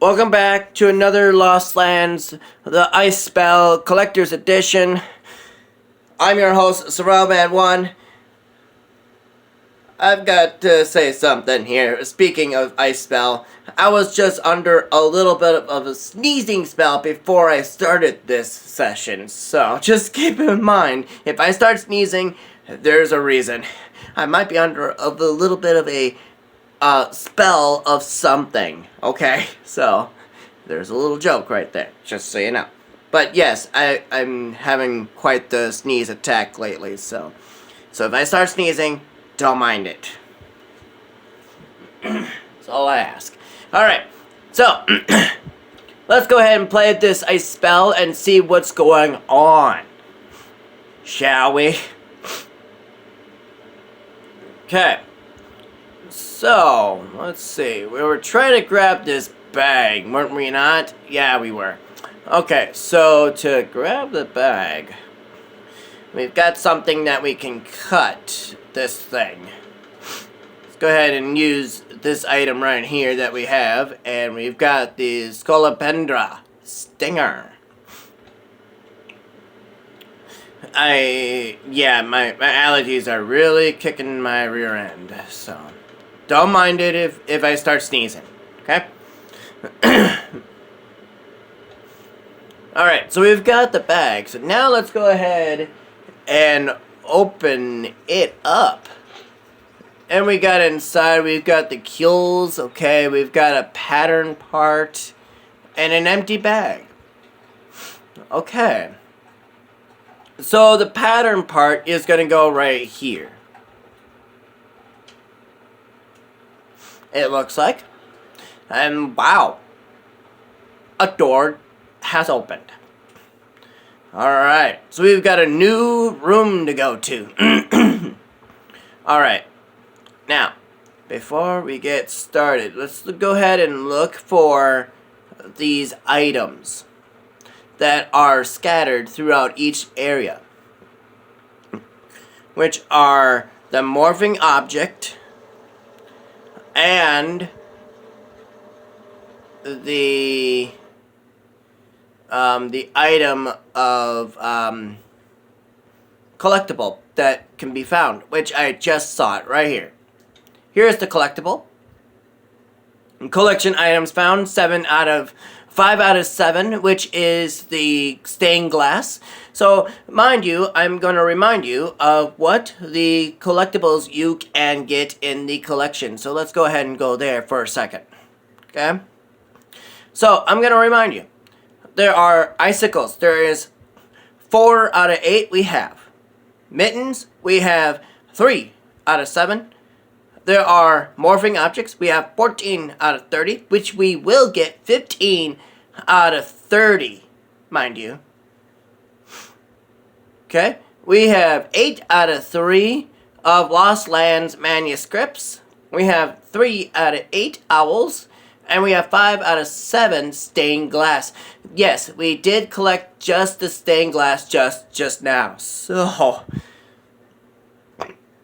Welcome back to another Lost Lands, the Ice Spell Collector's Edition. I'm your host, SorrellMan1. I've got to say something here. Speaking of Ice Spell, I was just under a little bit of a sneezing spell before I started this session. So, just keep in mind, if I start sneezing, there's a reason. I might be under a little bit of a spell of something, okay? So, there's a little joke right there, just so you know. But yes, I'm having quite the sneeze attack lately, so if I start sneezing, don't mind it. That's all I ask. Alright, so, let's go ahead and play this ice spell and see what's going on. Shall we? Okay. So, let's see. We were trying to grab this bag, weren't we not? Yeah, we were. Okay, so to grab the bag, we've got something that we can cut this thing. Let's go ahead and use this item right here that we have, and we've got the Scolopendra Stinger. My allergies are really kicking my rear end, so don't mind it if I start sneezing, okay? Alright, so we've got the bag, so now let's go ahead and open it up. And we got inside, we've got the kills, okay, we've got a pattern part, and an empty bag. Okay. So the pattern part is going to go right here. It looks like. And wow. A door has opened. Alright. So we've got a new room to go to. Alright. Now, before we get started, let's go ahead and look for these items that are scattered throughout each area, which are the morphing object and the item of collectible that can be found, which I just saw it right here. Here's the collectible. Collection items found, 5 out of 7, which is the stained glass. So, mind you, I'm going to remind you of what the collectibles you can get in the collection. So, let's go ahead and go there for a second. Okay? So, I'm going to remind you. There are icicles. There is 4 out of 8 we have. Mittens, we have 3 out of 7. There are morphing objects. We have 14 out of 30, which we will get 15 out of 30, mind you. Okay, we have 8 out of 3 of Lost Lands manuscripts. We have 3 out of 8 owls. And we have 5 out of 7 stained glass. Yes, we did collect just the stained glass just now. So,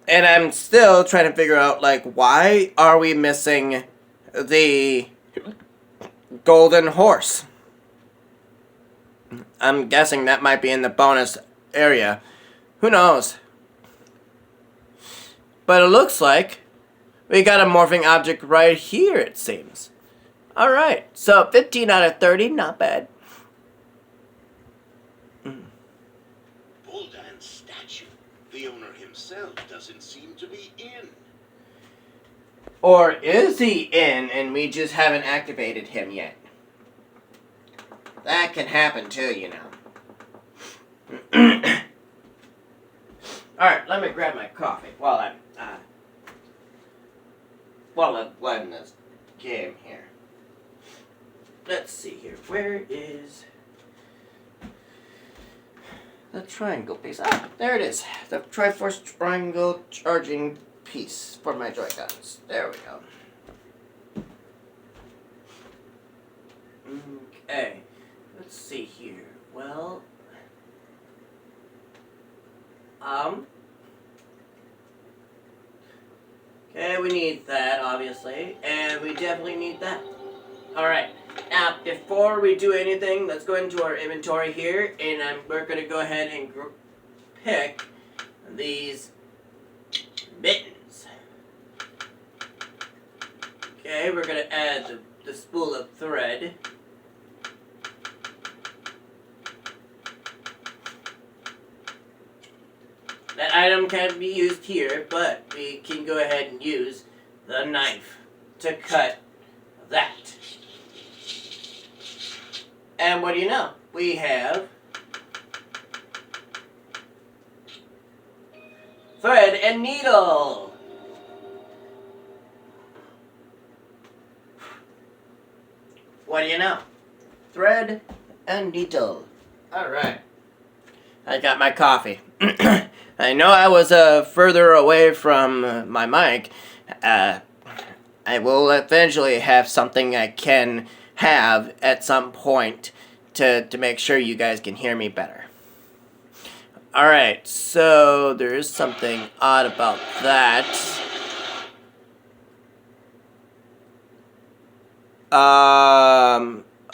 and I'm still trying to figure out, like, why are we missing the golden horse? I'm guessing that might be in the bonus area. Who knows? But it looks like we got a morphing object right here, it seems. Alright, so 15 out of 30, not bad. Gul'dan's statue. The owner himself doesn't seem to be in. Or is he in and we just haven't activated him yet? That can happen too, you know. Alright, let me grab my coffee while I'm playing this game here. Let's see here. Where is the triangle piece? Ah, there it is. The Triforce triangle charging piece for my Joy-Cons. There we go. Okay. Let's see here. Well, okay, we need that, obviously. And we definitely need that. Alright, now before we do anything, let's go into our inventory here, and we're going to go ahead and pick these mittens. Okay, we're going to add the spool of thread. That item can't be used here, but we can go ahead and use the knife to cut that. And what do you know? We have thread and needle. What do you know? Thread and needle. Alright. I got my coffee. I know I was further away from my mic. I will eventually have something I can have at some point to make sure you guys can hear me better. Alright, so there is something odd about that.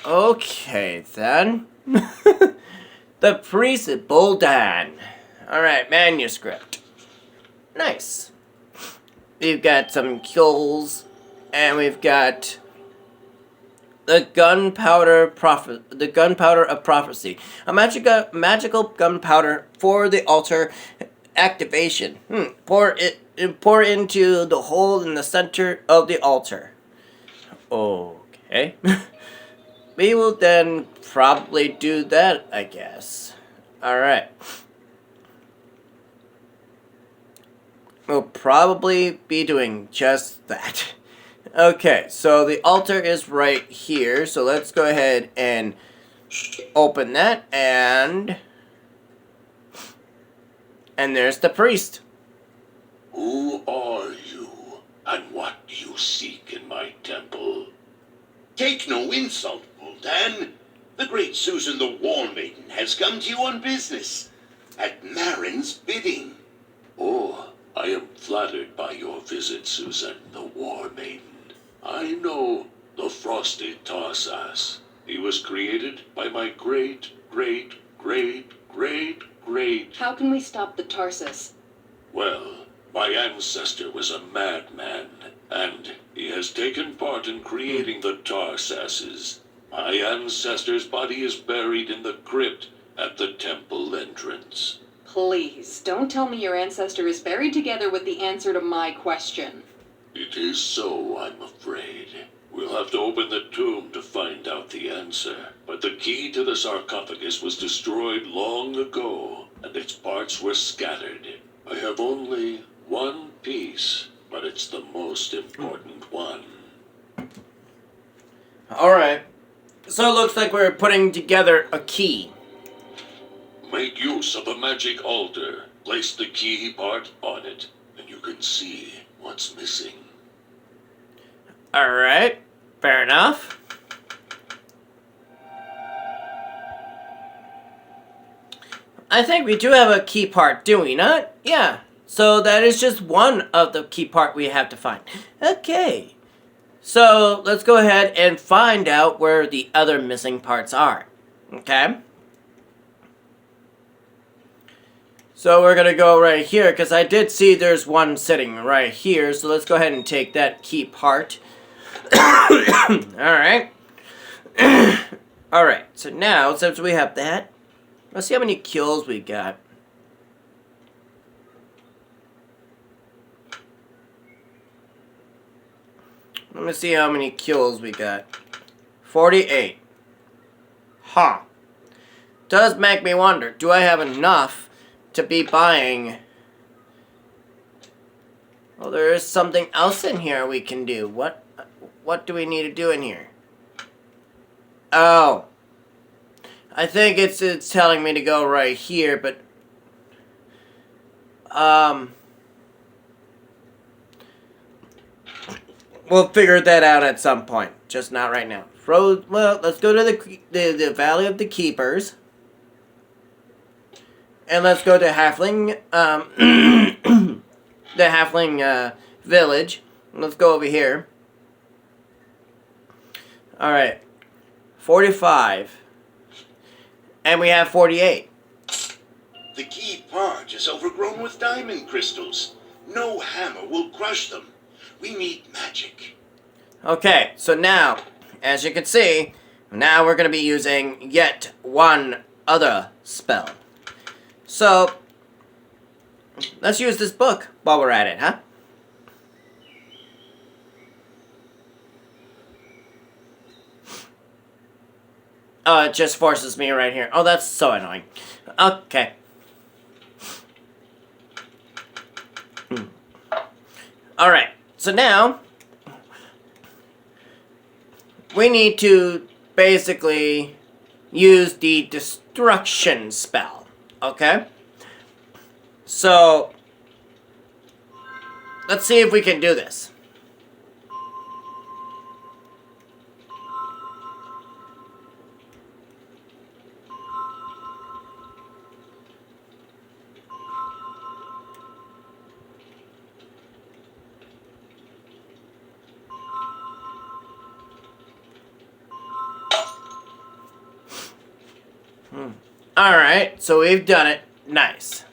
Okay then. The Priest Buldan. Alright, manuscript. Nice. We've got some kills, and we've got the gunpowder of prophecy. A magical gunpowder for the altar activation. Pour into the hole in the center of the altar. Okay. We will then probably do that, I guess. Alright. We'll probably be doing just that. Okay, so the altar is right here. So let's go ahead and open that, and there's the priest. Who are you, and what do you seek in my temple? Take no insult, Buldan. The great Susan the War Maiden has come to you on business, at Marin's bidding. Oh, I am flattered by your visit, Susan the War Maiden. I know the frosted Tarsas. He was created by my great. How can we stop the Tarsus? Well, my ancestor was a madman, and he has taken part in creating the Tarsasses. My ancestor's body is buried in the crypt at the temple entrance. Please, don't tell me your ancestor is buried together with the answer to my question. It is so, I'm afraid. We'll have to open the tomb to find out the answer. But the key to the sarcophagus was destroyed long ago, and its parts were scattered. I have only one piece, but it's the most important one. Alright. So it looks like we're putting together a key. Make use of the magic altar. Place the key part on it, and you can see what's missing. Alright. Fair enough. I think we do have a key part, do we not? Yeah. So that is just one of the key part we have to find. Okay. So let's go ahead and find out where the other missing parts are. Okay. So we're going to go right here, because I did see there's one sitting right here. So let's go ahead and take that key part. Alright. Alright, so now, since we have that, let's see how many kills we got. Let me see how many kills we got. 48. Huh. Does make me wonder, do I have enough to be buying? Well, there is something else in here we can do. What do we need to do in here? Oh. I think it's telling me to go right here, but we'll figure that out at some point. Just not right now. Well, let's go to the Valley of the Keepers. And let's go to Halfling, the Halfling village. Let's go over here. Alright. 45. And we have 48. The key part is overgrown with diamond crystals. No hammer will crush them. We need magic. Okay, so now, as you can see, now we're going to be using yet one other spell. So, let's use this book while we're at it, huh? Oh, it just forces me right here. Oh, that's so annoying. Okay. Alright, so now we need to basically use the destruction spell. Okay? So, let's see if we can do this. Alright, so we've done it. Nice.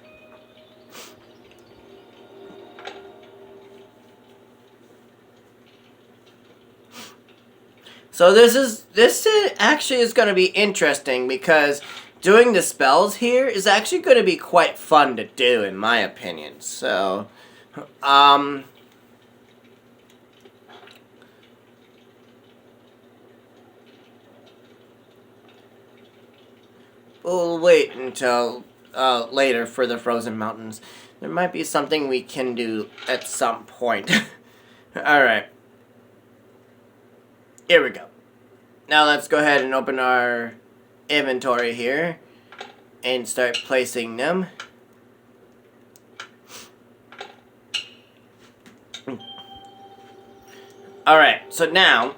So this actually is going to be interesting because doing the spells here is actually going to be quite fun to do in my opinion. So, we'll wait until later for the Frozen Mountains. There might be something we can do at some point. Alright. Here we go. Now let's go ahead and open our inventory here and start placing them. Alright, so now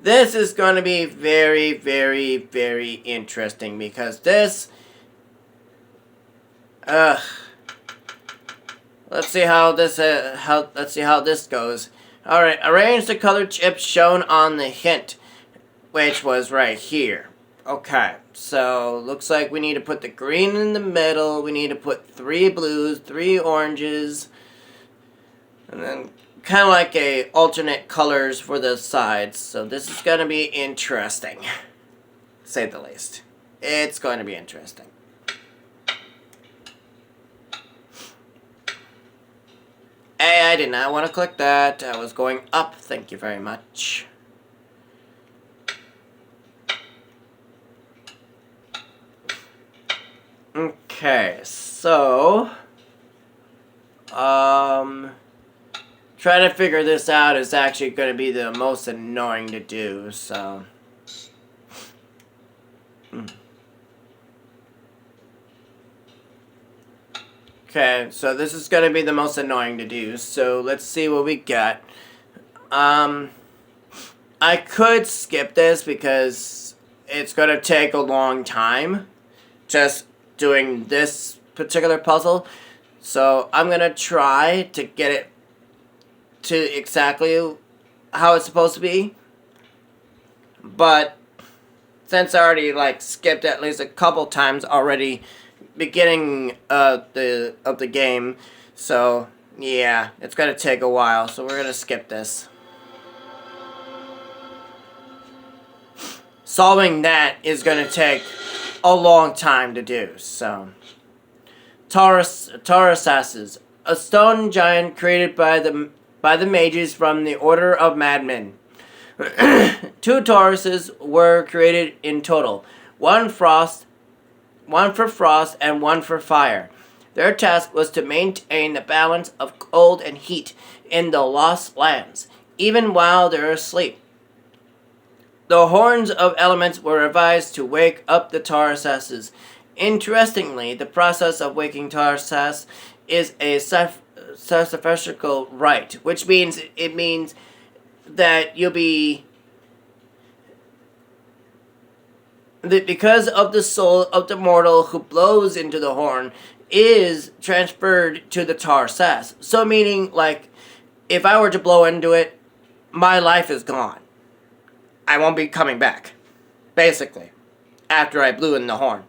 this is going to be very, very, very interesting because this let's see how this goes. Alright, arrange the colored chips shown on the hint, which was right here. Okay, so looks like we need to put the green in the middle, we need to put 3 blues, 3 oranges, and then kind of like a alternate colors for the sides. So this is going to be interesting, to say the least. It's going to be interesting. Hey, I did not want to click that. I was going up. Thank you very much. Okay, so trying to figure this out is actually going to be the most annoying to do, so okay, so this is going to be the most annoying to do, so let's see what we got. I could skip this because it's going to take a long time just doing this particular puzzle, so I'm going to try to get it to exactly how it's supposed to be, but since I already skipped at least a couple times already beginning of the game, so yeah, it's gonna take a while, so we're gonna skip this. Solving that is gonna take a long time to do, so Taurusasses, a stone giant created by the mages from the Order of Madmen. 2 Tauruses were created in total. One for frost and one for fire. Their task was to maintain the balance of cold and heat in the Lost Lands, even while they're asleep. The horns of elements were revised to wake up the Taurusasses. Interestingly, the process of waking Taurusas is a sacrificial rite, which means that you'll be that because of the soul of the mortal who blows into the horn is transferred to the Taurusas. So meaning, if I were to blow into it, my life is gone. I won't be coming back. Basically. After I blew in the horn.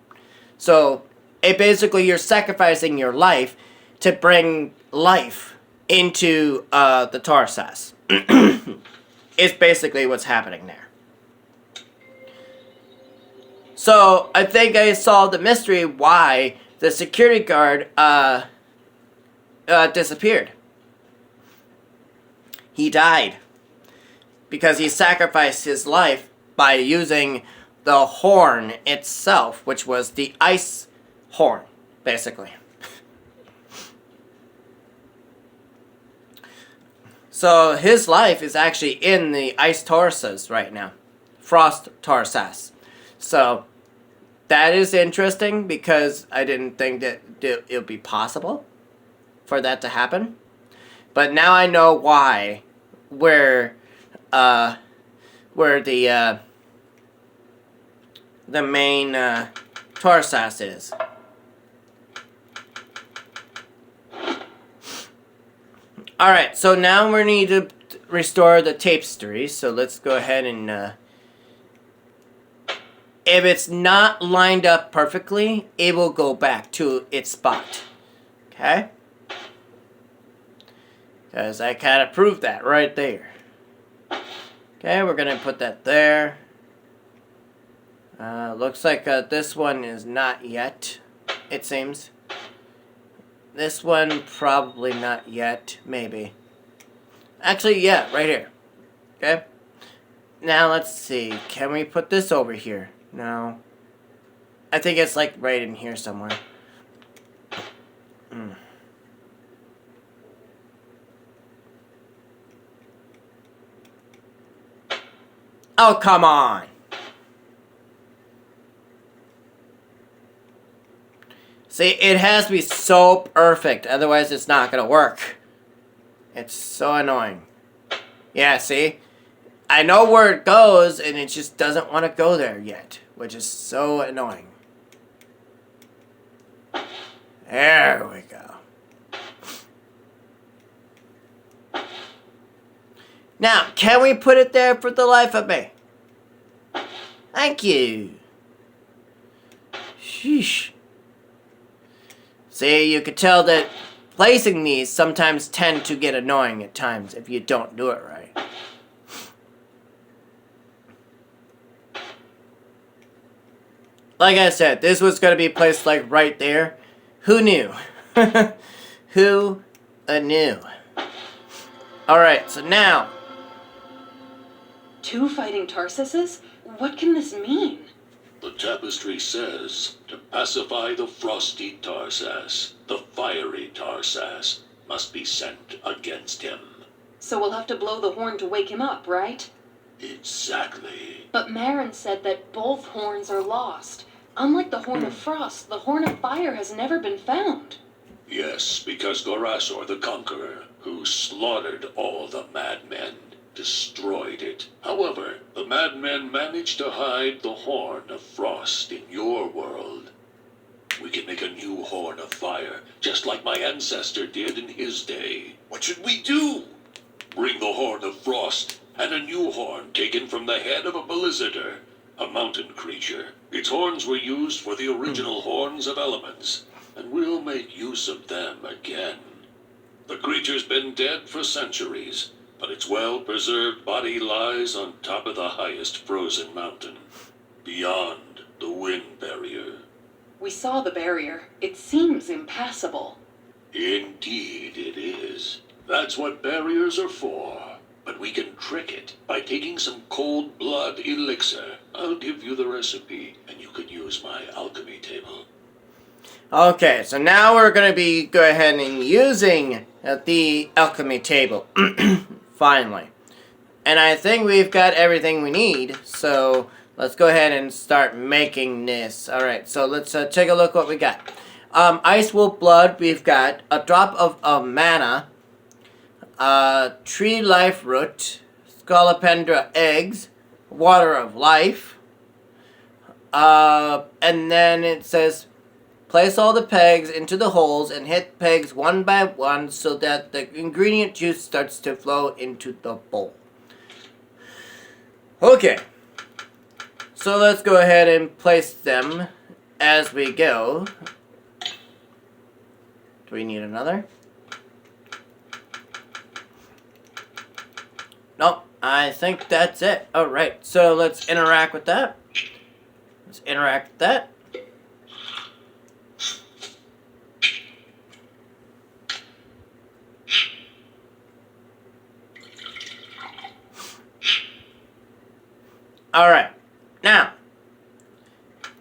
So, basically you're sacrificing your life to bring life into the Tarsas. It's basically what's happening there. So, I think I solved the mystery why the security guard disappeared. He died. Because he sacrificed his life by using the horn itself, which was the ice horn, basically. So his life is actually in the ice Tarsas right now. Frost Tarsas. So that is interesting because I didn't think that it would be possible for that to happen. But now I know why, where the main Tarsas is. Alright, so now we need to restore the tapestry, so let's go ahead and if it's not lined up perfectly, it will go back to its spot. Okay? Because I kind of proved that right there. Okay, we're going to put that there. Looks like this one is not yet, it seems. This one, probably not yet, maybe. Actually, yeah, right here. Okay? Now, let's see. Can we put this over here? No. I think it's like right in here somewhere. Oh, come on! See, it has to be so perfect, otherwise it's not gonna work. It's so annoying. Yeah, see? I know where it goes, and it just doesn't want to go there yet, which is so annoying. There we go. Now, can we put it there for the life of me? Thank you. Sheesh. See, you could tell that placing these sometimes tend to get annoying at times if you don't do it right. Like I said, this was going to be placed like right there. Who knew? Who knew? Alright, so now. 2 fighting Tarsuses? What can this mean? The tapestry says, to pacify the frosty Tarsas, the fiery Tarsas must be sent against him. So we'll have to blow the horn to wake him up, right? Exactly. But Marin said that both horns are lost. Unlike the Horn of Frost, the Horn of Fire has never been found. Yes, because Gorasor the Conqueror, who slaughtered all the madmen, destroyed it. However, the madmen managed to hide the Horn of Frost in your world. We can make a new Horn of Fire, just like my ancestor did in his day. What should we do? Bring the Horn of Frost and a new horn taken from the head of a Belizardor, a mountain creature. Its horns were used for the original Horns of Elements, and we'll make use of them again. The creature's been dead for centuries, but its well-preserved body lies on top of the highest frozen mountain, beyond the wind barrier. We saw the barrier. It seems impassable. Indeed it is. That's what barriers are for. But we can trick it by taking some cold blood elixir. I'll give you the recipe, and you can use my alchemy table. Okay, so now we're going to be go ahead and using the alchemy table. Finally. And I think we've got everything we need, so let's go ahead and start making this. Alright, so let's take a look what we got. Ice Wolf Blood, we've got a drop of mana, Tree Life Root, Scolopendra Eggs, Water of Life, and then it says, place all the pegs into the holes and hit pegs one by one so that the ingredient juice starts to flow into the bowl. Okay, So let's go ahead and place them as we go. Do we need another? Nope, I think that's it. Alright, so let's interact with that. Let's interact with that. Alright, now,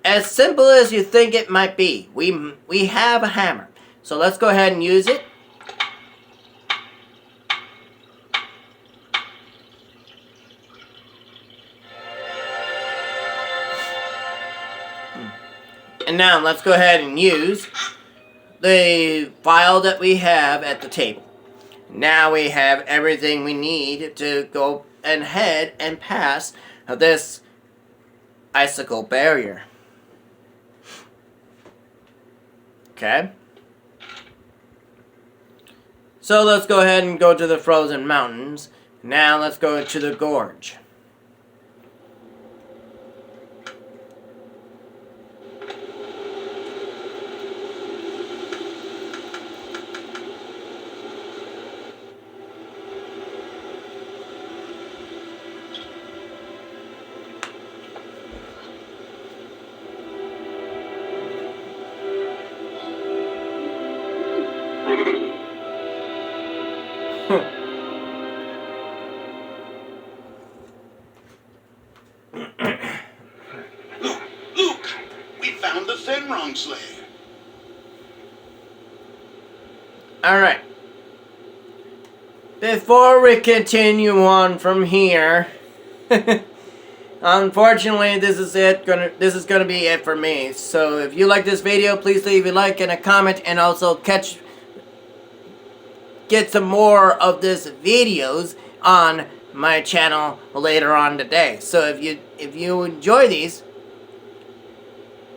as simple as you think it might be, we have a hammer. So let's go ahead and use it. And now let's go ahead and use the file that we have at the table. Now we have everything we need to go ahead and pass this icicle barrier. Okay. So let's go ahead and go to the frozen mountains. Now let's go to the gorge. Look! We found the Fenrong's lair. Alright. Before we continue on from here, unfortunately this is gonna be it for me. So if you like this video, please leave a like and a comment, and also get some more of this videos on my channel later on today. So if you enjoy these,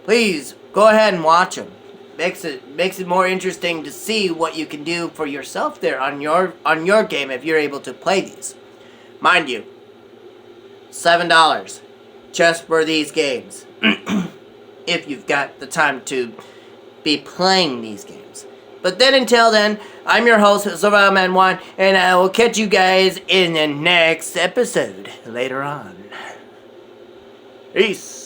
please go ahead and watch them. Makes it more interesting to see what you can do for yourself there on your game if you're able to play these. Mind you, $7 just for these games. If you've got the time to be playing these games. But then until then, I'm your host, SurvivalMan1, and I will catch you guys in the next episode later on. Peace.